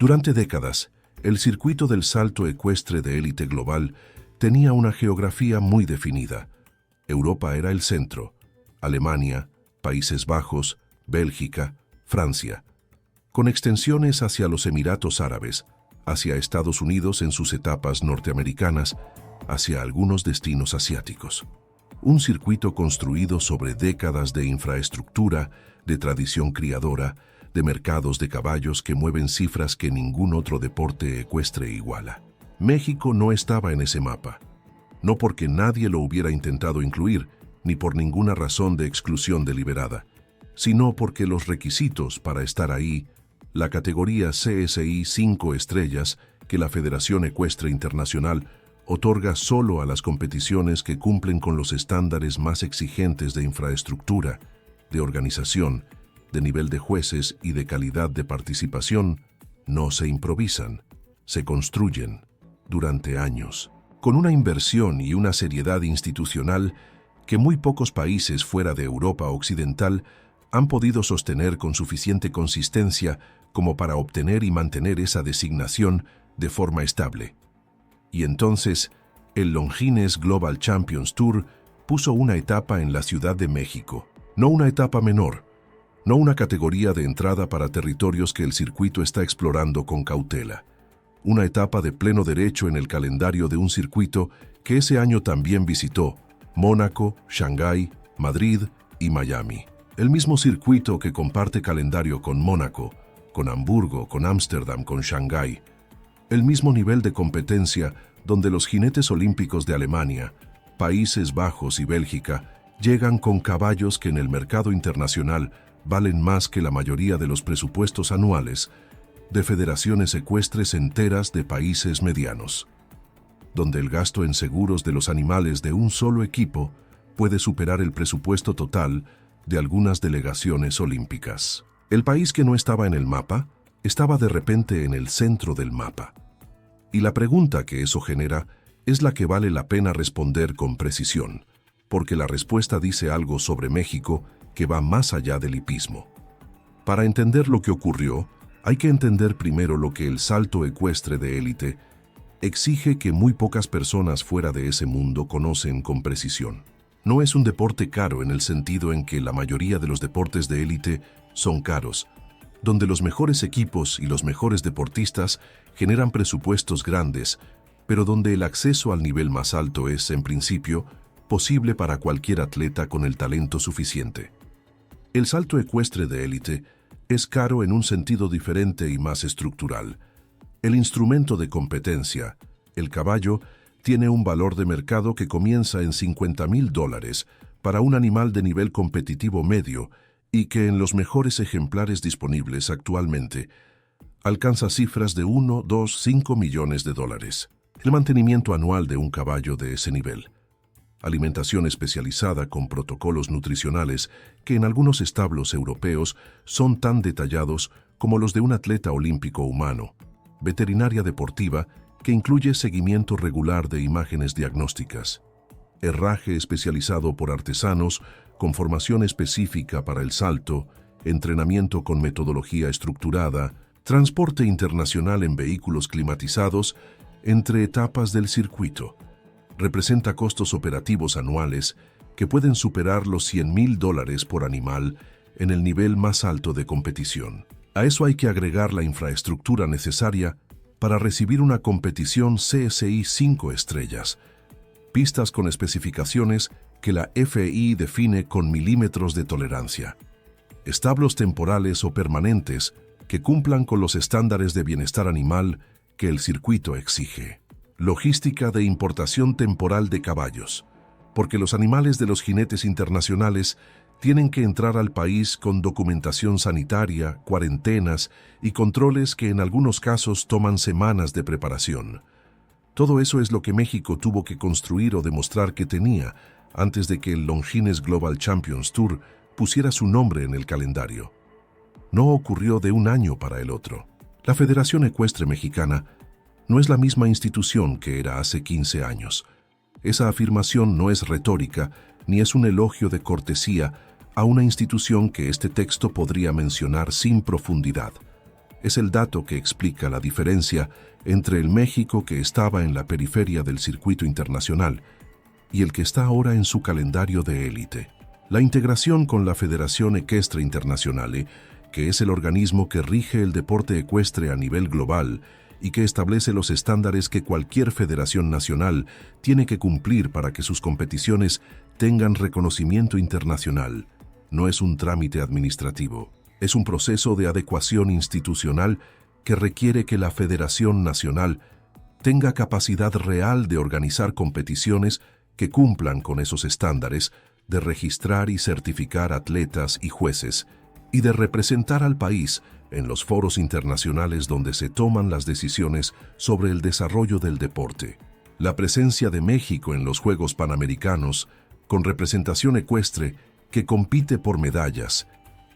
Durante décadas, el circuito del salto ecuestre de élite global tenía una geografía muy definida. Europa era el centro, Alemania, Países Bajos, Bélgica, Francia, con extensiones hacia los Emiratos Árabes, hacia Estados Unidos en sus etapas norteamericanas, hacia algunos destinos asiáticos. Un circuito construido sobre décadas de infraestructura, de tradición criadora, de mercados de caballos que mueven cifras que ningún otro deporte ecuestre iguala. México no estaba en ese mapa, no porque nadie lo hubiera intentado incluir, ni por ninguna razón de exclusión deliberada, sino porque los requisitos para estar ahí, la categoría CSI 5 estrellas que la Federación Ecuestre Internacional otorga solo a las competiciones que cumplen con los estándares más exigentes de infraestructura, de organización, de nivel de jueces y de calidad de participación, no se improvisan, se construyen durante años, con una inversión y una seriedad institucional que muy pocos países fuera de Europa Occidental han podido sostener con suficiente consistencia como para obtener y mantener esa designación de forma estable. Y entonces, el Longines Global Champions Tour puso una etapa en la Ciudad de México, no una etapa menor, no una categoría de entrada para territorios que el circuito está explorando con cautela. Una etapa de pleno derecho en el calendario de un circuito que ese año también visitó Mónaco, Shanghái, Madrid y Miami. El mismo circuito que comparte calendario con Mónaco, con Hamburgo, con Ámsterdam, con Shanghái. El mismo nivel de competencia donde los jinetes olímpicos de Alemania, Países Bajos y Bélgica llegan con caballos que en el mercado internacional valen más que la mayoría de los presupuestos anuales de federaciones ecuestres enteras de países medianos, donde el gasto en seguros de los animales de un solo equipo puede superar el presupuesto total de algunas delegaciones olímpicas. El país que no estaba en el mapa estaba de repente en el centro del mapa. Y la pregunta que eso genera es la que vale la pena responder con precisión, porque la respuesta dice algo sobre México que va más allá del hipismo. Para entender lo que ocurrió, hay que entender primero lo que el salto ecuestre de élite exige que muy pocas personas fuera de ese mundo conocen con precisión. No es un deporte caro en el sentido en que la mayoría de los deportes de élite son caros, donde los mejores equipos y los mejores deportistas generan presupuestos grandes, pero donde el acceso al nivel más alto es, en principio, posible para cualquier atleta con el talento suficiente. El salto ecuestre de élite es caro en un sentido diferente y más estructural. El instrumento de competencia, el caballo, tiene un valor de mercado que comienza en $50,000 para un animal de nivel competitivo medio y que en los mejores ejemplares disponibles actualmente alcanza cifras de 1, 2, 5 millones de dólares. El mantenimiento anual de un caballo de ese nivel. Alimentación especializada con protocolos nutricionales que en algunos establos europeos son tan detallados como los de un atleta olímpico humano. Veterinaria deportiva que incluye seguimiento regular de imágenes diagnósticas. Herraje especializado por artesanos con formación específica para el salto, entrenamiento con metodología estructurada, transporte internacional en vehículos climatizados entre etapas del circuito. Representa costos operativos anuales que pueden superar los $100,000 por animal en el nivel más alto de competición. A eso hay que agregar la infraestructura necesaria para recibir una competición CSI 5 estrellas, pistas con especificaciones que la FI define con milímetros de tolerancia, establos temporales o permanentes que cumplan con los estándares de bienestar animal que el circuito exige. Logística de importación temporal de caballos, porque los animales de los jinetes internacionales tienen que entrar al país con documentación sanitaria, cuarentenas y controles que en algunos casos toman semanas de preparación. Todo eso es lo que México tuvo que construir o demostrar que tenía antes de que el Longines Global Champions Tour pusiera su nombre en el calendario. No ocurrió de un año para el otro. La Federación Ecuestre Mexicana no es la misma institución que era hace 15 años. Esa afirmación no es retórica ni es un elogio de cortesía a una institución que este texto podría mencionar sin profundidad. Es el dato que explica la diferencia entre el México que estaba en la periferia del circuito internacional y el que está ahora en su calendario de élite. La integración con la Federación Equestre Internazionale, que es el organismo que rige el deporte ecuestre a nivel global y que establece los estándares que cualquier federación nacional tiene que cumplir para que sus competiciones tengan reconocimiento internacional, no es un trámite administrativo. Es un proceso de adecuación institucional que requiere que la Federación Nacional tenga capacidad real de organizar competiciones que cumplan con esos estándares, de registrar y certificar atletas y jueces, y de representar al país en los foros internacionales donde se toman las decisiones sobre el desarrollo del deporte. La presencia de México en los Juegos Panamericanos, con representación ecuestre que compite por medallas,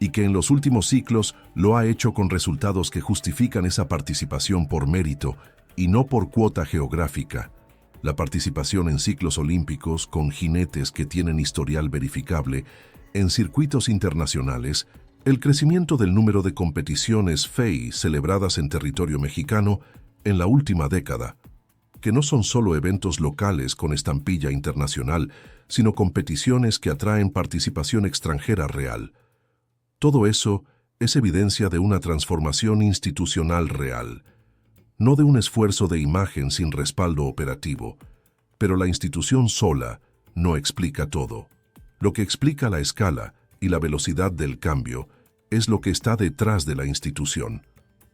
y que en los últimos ciclos lo ha hecho con resultados que justifican esa participación por mérito y no por cuota geográfica. La participación en ciclos olímpicos con jinetes que tienen historial verificable, en circuitos internacionales, el crecimiento del número de competiciones FEI celebradas en territorio mexicano en la última década, que no son solo eventos locales con estampilla internacional, sino competiciones que atraen participación extranjera real. Todo eso es evidencia de una transformación institucional real, no de un esfuerzo de imagen sin respaldo operativo, pero la institución sola no explica todo. Lo que explica la escala y la velocidad del cambio es lo que está detrás de la institución.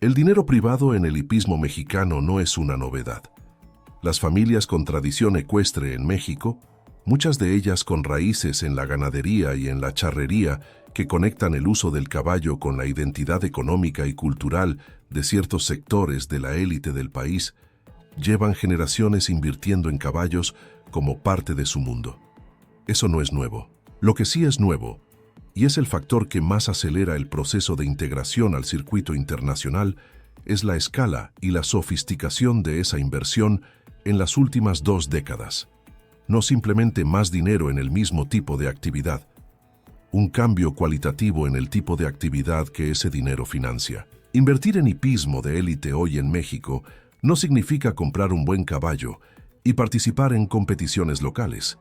El dinero privado en el hipismo mexicano no es una novedad. Las familias con tradición ecuestre en México, muchas de ellas con raíces en la ganadería y en la charrería que conectan el uso del caballo con la identidad económica y cultural de ciertos sectores de la élite del país, llevan generaciones invirtiendo en caballos como parte de su mundo. Eso no es nuevo. Lo que sí es nuevo, y es el factor que más acelera el proceso de integración al circuito internacional, es la escala y la sofisticación de esa inversión en las últimas 2 décadas. No simplemente más dinero en el mismo tipo de actividad, un cambio cualitativo en el tipo de actividad que ese dinero financia. Invertir en hipismo de élite hoy en México no significa comprar un buen caballo y participar en competiciones locales.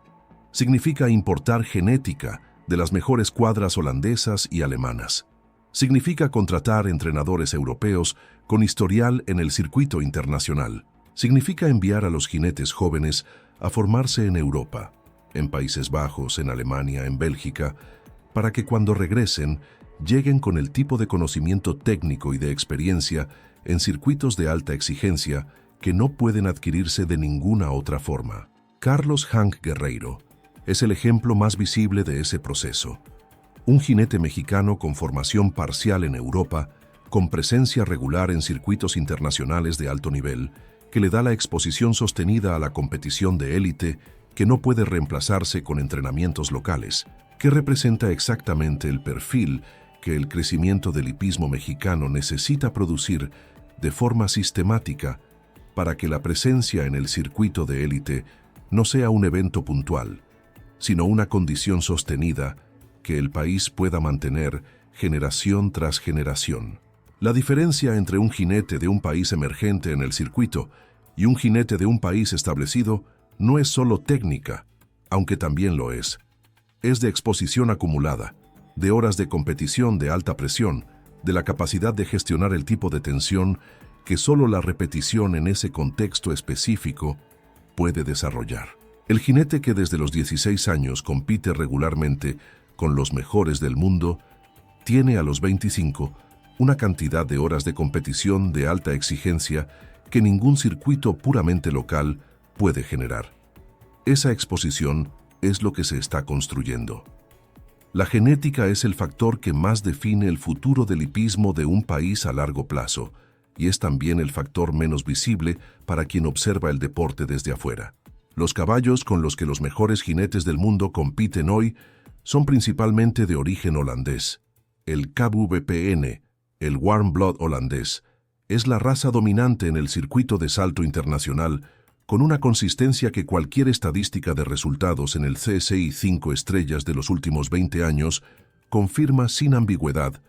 Significa importar genética de las mejores cuadras holandesas y alemanas. Significa contratar entrenadores europeos con historial en el circuito internacional. Significa enviar a los jinetes jóvenes a formarse en Europa, en Países Bajos, en Alemania, en Bélgica, para que cuando regresen lleguen con el tipo de conocimiento técnico y de experiencia en circuitos de alta exigencia que no pueden adquirirse de ninguna otra forma. Carlos Hank Guerreiro es el ejemplo más visible de ese proceso. Un jinete mexicano con formación parcial en Europa, con presencia regular en circuitos internacionales de alto nivel, que le da la exposición sostenida a la competición de élite que no puede reemplazarse con entrenamientos locales, que representa exactamente el perfil que el crecimiento del hipismo mexicano necesita producir de forma sistemática para que la presencia en el circuito de élite no sea un evento puntual, sino una condición sostenida que el país pueda mantener generación tras generación. La diferencia entre un jinete de un país emergente en el circuito y un jinete de un país establecido no es solo técnica, aunque también lo es. Es de exposición acumulada, de horas de competición de alta presión, de la capacidad de gestionar el tipo de tensión que solo la repetición en ese contexto específico puede desarrollar. El jinete que desde los 16 años compite regularmente con los mejores del mundo, tiene a los 25 una cantidad de horas de competición de alta exigencia que ningún circuito puramente local puede generar. Esa exposición es lo que se está construyendo. La genética es el factor que más define el futuro del hipismo de un país a largo plazo, y es también el factor menos visible para quien observa el deporte desde afuera. Los caballos con los que los mejores jinetes del mundo compiten hoy son principalmente de origen holandés. El KWPN, el Warm Blood holandés, es la raza dominante en el circuito de salto internacional, con una consistencia que cualquier estadística de resultados en el CSI 5 estrellas de los últimos 20 años confirma sin ambigüedad,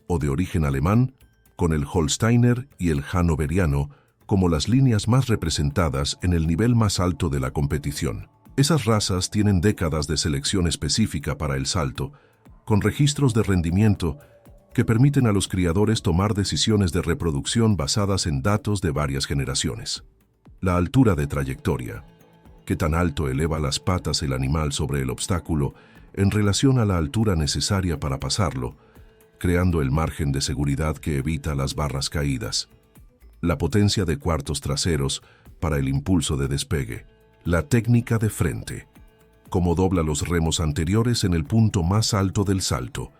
o de origen alemán, con el Holsteiner y el Hannoveriano como las líneas más representadas en el nivel más alto de la competición. Esas razas tienen décadas de selección específica para el salto, con registros de rendimiento que permiten a los criadores tomar decisiones de reproducción basadas en datos de varias generaciones. La altura de trayectoria. Qué tan alto eleva las patas el animal sobre el obstáculo en relación a la altura necesaria para pasarlo, creando el margen de seguridad que evita las barras caídas. La potencia de cuartos traseros para el impulso de despegue. La técnica de frente. Cómo dobla los remos anteriores en el punto más alto del salto.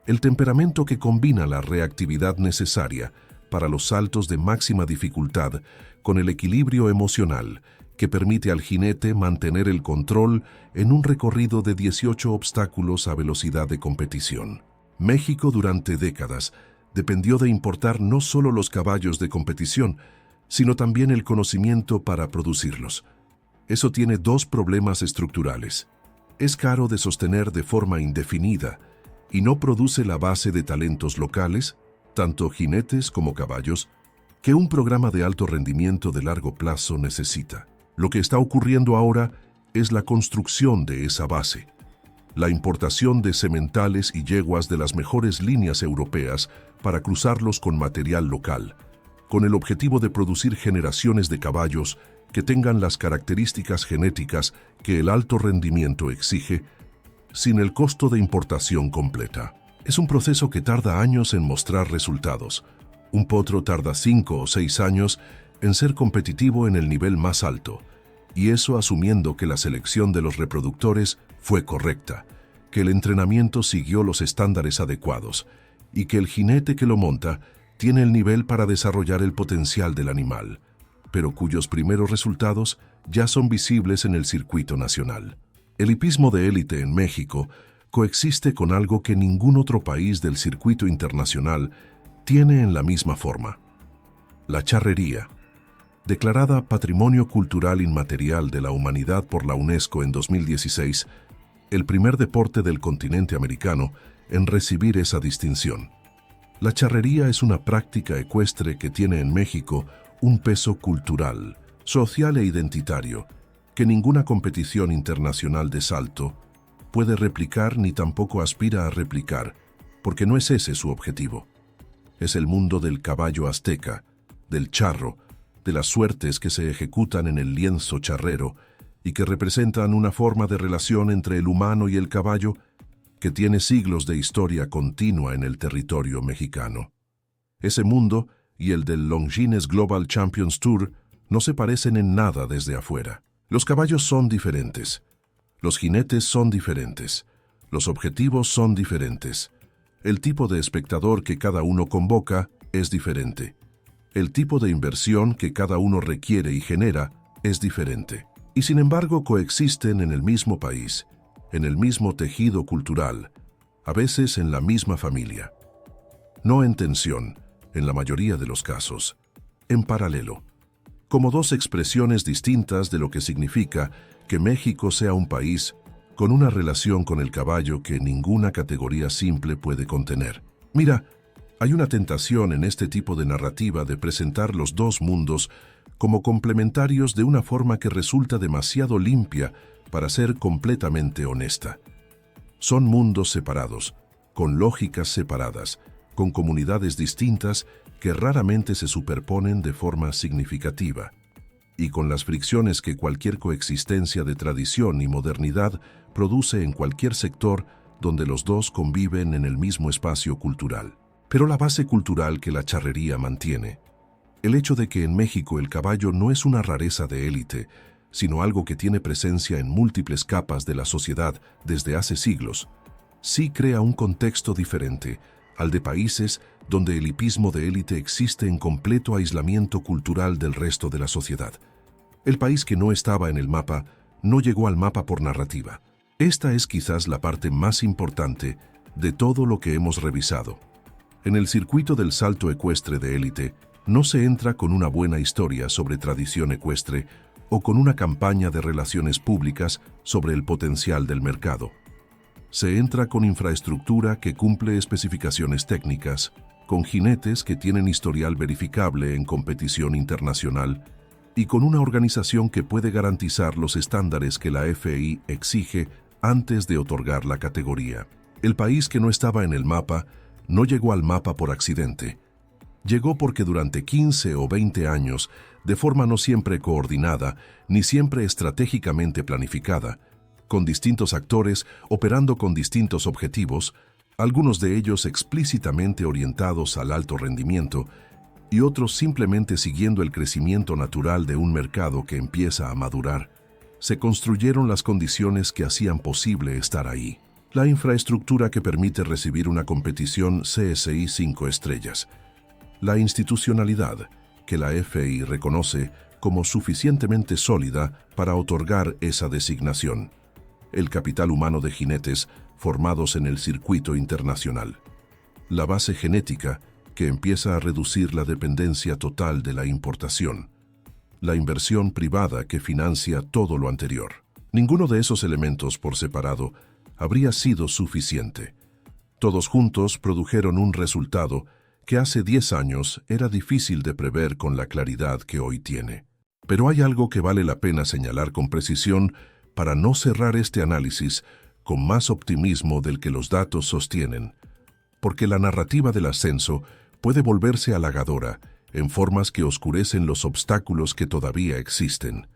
El temperamento que combina la reactividad necesaria para los saltos de máxima dificultad con el equilibrio emocional que permite al jinete mantener el control en un recorrido de 18 obstáculos a velocidad de competición. México durante décadas dependió de importar no solo los caballos de competición, sino también el conocimiento para producirlos. Eso tiene dos problemas estructurales. Es caro de sostener de forma indefinida y no produce la base de talentos locales, tanto jinetes como caballos, que un programa de alto rendimiento de largo plazo necesita. Lo que está ocurriendo ahora es la construcción de esa base. La importación de sementales y yeguas de las mejores líneas europeas para cruzarlos con material local, con el objetivo de producir generaciones de caballos que tengan las características genéticas que el alto rendimiento exige, sin el costo de importación completa. Es un proceso que tarda años en mostrar resultados. Un potro tarda 5 o 6 años en ser competitivo en el nivel más alto, y eso asumiendo que la selección de los reproductores fue correcta, que el entrenamiento siguió los estándares adecuados y que el jinete que lo monta tiene el nivel para desarrollar el potencial del animal, pero cuyos primeros resultados ya son visibles en el circuito nacional. El hipismo de élite en México coexiste con algo que ningún otro país del circuito internacional tiene en la misma forma: la charrería. Declarada Patrimonio Cultural Inmaterial de la Humanidad por la UNESCO en 2016, el primer deporte del continente americano en recibir esa distinción. La charrería es una práctica ecuestre que tiene en México un peso cultural, social e identitario que ninguna competición internacional de salto puede replicar ni tampoco aspira a replicar, porque no es ese su objetivo. Es el mundo del caballo azteca, del charro, de las suertes que se ejecutan en el lienzo charrero y que representan una forma de relación entre el humano y el caballo que tiene siglos de historia continua en el territorio mexicano. Ese mundo y el del Longines Global Champions Tour no se parecen en nada desde afuera. Los caballos son diferentes, los jinetes son diferentes, los objetivos son diferentes, el tipo de espectador que cada uno convoca es diferente. El tipo de inversión que cada uno requiere y genera es diferente. Y sin embargo coexisten en el mismo país, en el mismo tejido cultural, a veces en la misma familia. No en tensión, en la mayoría de los casos, en paralelo, como dos expresiones distintas de lo que significa que México sea un país con una relación con el caballo que ninguna categoría simple puede contener. Mira, hay una tentación en este tipo de narrativa de presentar los dos mundos como complementarios de una forma que resulta demasiado limpia para ser completamente honesta. Son mundos separados, con lógicas separadas, con comunidades distintas que raramente se superponen de forma significativa, y con las fricciones que cualquier coexistencia de tradición y modernidad produce en cualquier sector donde los dos conviven en el mismo espacio cultural. Pero la base cultural que la charrería mantiene, el hecho de que en México el caballo no es una rareza de élite, sino algo que tiene presencia en múltiples capas de la sociedad desde hace siglos, sí crea un contexto diferente al de países donde el hipismo de élite existe en completo aislamiento cultural del resto de la sociedad. El país que no estaba en el mapa no llegó al mapa por narrativa. Esta es quizás la parte más importante de todo lo que hemos revisado. En el circuito del salto ecuestre de élite, no se entra con una buena historia sobre tradición ecuestre o con una campaña de relaciones públicas sobre el potencial del mercado. Se entra con infraestructura que cumple especificaciones técnicas, con jinetes que tienen historial verificable en competición internacional y con una organización que puede garantizar los estándares que la FI exige antes de otorgar la categoría. El país que no estaba en el mapa no llegó al mapa por accidente. Llegó porque durante 15 o 20 años, de forma no siempre coordinada, ni siempre estratégicamente planificada, con distintos actores operando con distintos objetivos, algunos de ellos explícitamente orientados al alto rendimiento y otros simplemente siguiendo el crecimiento natural de un mercado que empieza a madurar, se construyeron las condiciones que hacían posible estar ahí. La infraestructura que permite recibir una competición CSI 5 estrellas. La institucionalidad que la FI reconoce como suficientemente sólida para otorgar esa designación. El capital humano de jinetes formados en el circuito internacional. La base genética que empieza a reducir la dependencia total de la importación. La inversión privada que financia todo lo anterior. Ninguno de esos elementos por separado habría sido suficiente. Todos juntos produjeron un resultado que hace 10 años era difícil de prever con la claridad que hoy tiene. Pero hay algo que vale la pena señalar con precisión para no cerrar este análisis con más optimismo del que los datos sostienen, porque la narrativa del ascenso puede volverse halagadora en formas que oscurecen los obstáculos que todavía existen.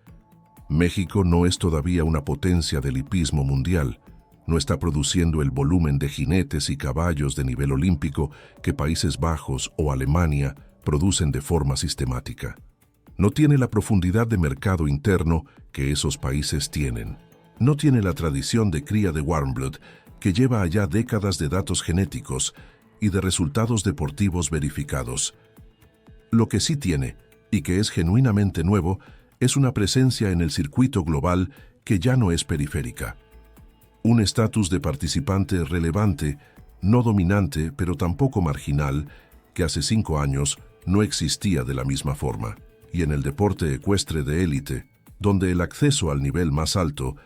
México no es todavía una potencia del hipismo mundial, no está produciendo el volumen de jinetes y caballos de nivel olímpico que Países Bajos o Alemania producen de forma sistemática. No tiene la profundidad de mercado interno que esos países tienen. No tiene la tradición de cría de warm blood que lleva allá décadas de datos genéticos y de resultados deportivos verificados. Lo que sí tiene, y que es genuinamente nuevo, es una presencia en el circuito global que ya no es periférica. Un estatus de participante relevante, no dominante, pero tampoco marginal, que hace 5 años no existía de la misma forma. Y en el deporte ecuestre de élite, donde el acceso al nivel más alto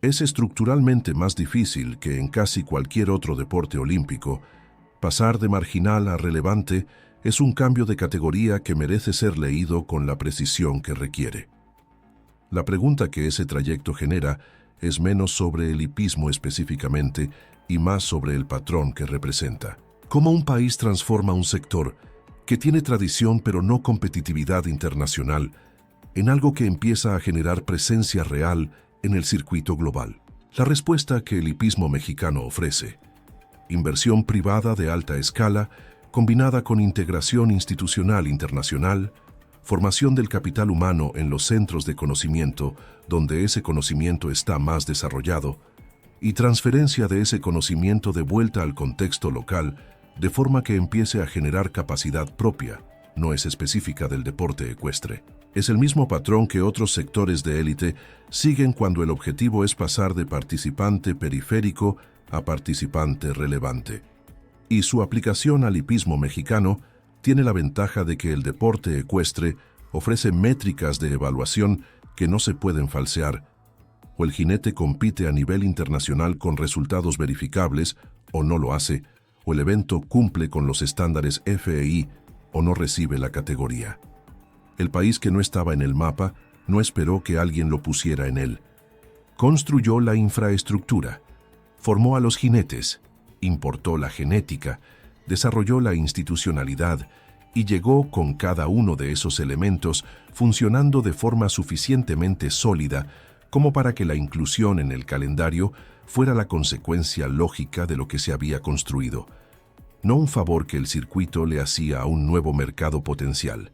es estructuralmente más difícil que en casi cualquier otro deporte olímpico, pasar de marginal a relevante es un cambio de categoría que merece ser leído con la precisión que requiere. La pregunta que ese trayecto genera es menos sobre el hipismo específicamente y más sobre el patrón que representa. ¿Cómo un país transforma un sector que tiene tradición pero no competitividad internacional en algo que empieza a generar presencia real en el circuito global? La respuesta que el hipismo mexicano ofrece: inversión privada de alta escala combinada con integración institucional internacional, formación del capital humano en los centros de conocimiento donde ese conocimiento está más desarrollado y transferencia de ese conocimiento de vuelta al contexto local de forma que empiece a generar capacidad propia, no es específica del deporte ecuestre. Es el mismo patrón que otros sectores de élite siguen cuando el objetivo es pasar de participante periférico a participante relevante. Y su aplicación al hipismo mexicano tiene la ventaja de que el deporte ecuestre ofrece métricas de evaluación que no se pueden falsear, o el jinete compite a nivel internacional con resultados verificables o no lo hace, o el evento cumple con los estándares FEI o no recibe la categoría. El país que no estaba en el mapa no esperó que alguien lo pusiera en él. Construyó la infraestructura, formó a los jinetes, importó la genética, desarrolló la institucionalidad y llegó con cada uno de esos elementos funcionando de forma suficientemente sólida como para que la inclusión en el calendario fuera la consecuencia lógica de lo que se había construido, no un favor que el circuito le hacía a un nuevo mercado potencial.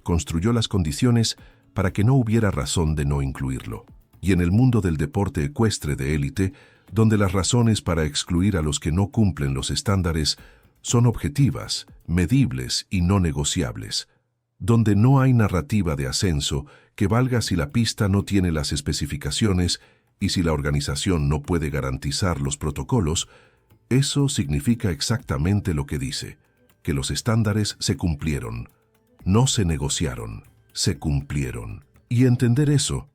Construyó las condiciones para que no hubiera razón de no incluirlo. Y en el mundo del deporte ecuestre de élite, donde las razones para excluir a los que no cumplen los estándares son objetivas, medibles y no negociables, donde no hay narrativa de ascenso que valga si la pista no tiene las especificaciones y si la organización no puede garantizar los protocolos, eso significa exactamente lo que dice, que los estándares se cumplieron, no se negociaron, se cumplieron. Y entender eso,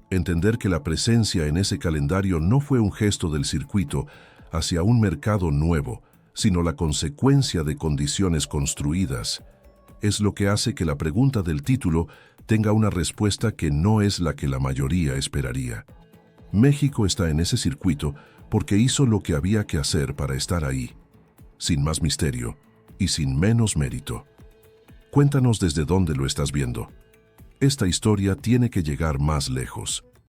entender que la presencia en ese calendario no fue un gesto del circuito hacia un mercado nuevo, sino la consecuencia de condiciones construidas, es lo que hace que la pregunta del título tenga una respuesta que no es la que la mayoría esperaría. México está en ese circuito porque hizo lo que había que hacer para estar ahí, sin más misterio y sin menos mérito. Cuéntanos desde dónde lo estás viendo. Esta historia tiene que llegar más lejos.